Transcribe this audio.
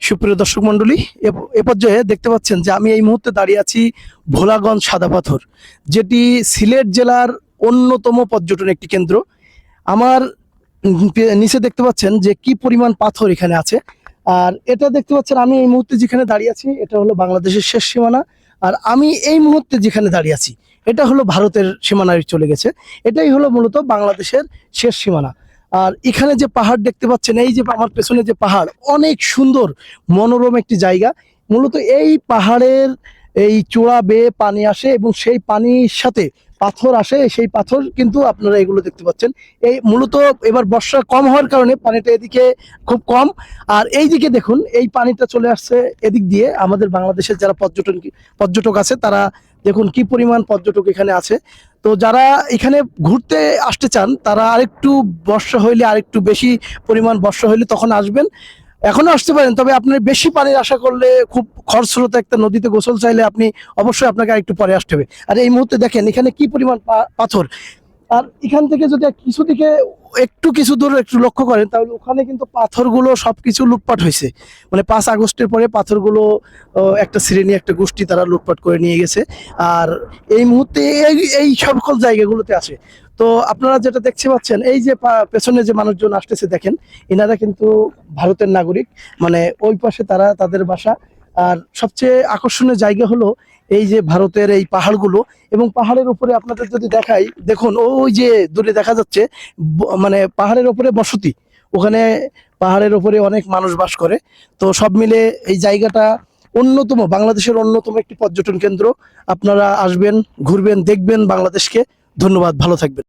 সুপ্রিয় দর্শক মণ্ডলী, এ পর্যায়ে দেখতে পাচ্ছেন যে আমি এই মুহূর্তে দাঁড়িয়ে আছি ভোলাগঞ্জ সাদা পাথর, যেটি সিলেট জেলার অন্যতম পর্যটন একটি কেন্দ্র। আমার নিচে দেখতে পাচ্ছেন যে কি পরিমাণ পাথর এখানে আছে। আর এটা দেখতে পাচ্ছেন আমি এই মুহূর্তে যেখানে দাঁড়িয়ে আছি এটা হলো বাংলাদেশের শেষ সীমানা। আর আমি এই মুহূর্তে যেখানে দাঁড়িয়ে আছি এটা হলো ভারতের সীমানায় চলে গেছে। এটাই হলো মূলত বাংলাদেশের শেষ সীমানা। আর এখানে যে পাহাড় দেখতে পাচ্ছেন, এই যে আমার পেছনে যে পাহাড়, অনেক সুন্দর মনোরম একটি জায়গা। মূলত এই পাহাড়ের এই চূড়া বেয়ে পানি আসে এবং সেই পানির সাথে পাথর আসে। সেই পাথর কিন্তু আপনারা এগুলো দেখতে পাচ্ছেন। এই মূলত এবার বর্ষা কম হওয়ার কারণে পানিটা এদিকে খুব কম। আর এই দিকে দেখুন, এই পানিটা চলে আসছে এদিক দিয়ে। আমাদের বাংলাদেশের যারা পর্যটক আছে তারা দেখুন কি পরিমাণ পর্যটক এখানে আছে। তো যারা এখানে ঘুরতে আসতে চান তারা আরেকটু বর্ষা হইলে, আরেকটু বেশি পরিমাণ বর্ষা হইলে তখন আসবেন। এখনো আসতে পারেন, তবে আপনার বেশি পানির আশা করলে, খুব খরস্রোতা একটা নদীতে গোসল চাইলে আপনি অবশ্যই আপনাকে আরেকটু পরে আসতে হবে। আর এই মুহূর্তে দেখেন এখানে কি পরিমাণ পাথর। আর এখান থেকে যদি কিছু দূর একটু লক্ষ্য করেন তাহলে ওখানে কিন্তু পাথরগুলো সবকিছু লুটপাট হয়েছে। মানে 5 আগস্টের পরে পাথরগুলো একটা শ্রেণী, একটা গোষ্ঠী তারা লুটপাট করে নিয়ে গেছে। আর এই মুহূর্তে এই সকল জায়গাগুলোতে আছে। তো আপনারা যেটা দেখতে পাচ্ছেন, এই যে পেছনে যে মানুষজন আসতেছে দেখেন, এনারা কিন্তু ভারতের নাগরিক। মানে ওই পাশে তাদের বাসা। আর সবচেয়ে আকর্ষণীয় জায়গা হলো এই যে ভারতের এই পাহাড়গুলো। এবং পাহাড়ের উপরে আপনাদের যদি দেখাই, দেখুন ওই যে দূরে দেখা যাচ্ছে মানে পাহাড়ের উপরে বসতি। ওখানে পাহাড়ের উপরে অনেক মানুষ বাস করে। তো সব মিলে এই জায়গাটা বাংলাদেশের অন্যতম একটি পর্যটন কেন্দ্র। আপনারা আসবেন, ঘুরবেন, দেখবেন বাংলাদেশকে। ধন্যবাদ, ভালো থাকবেন।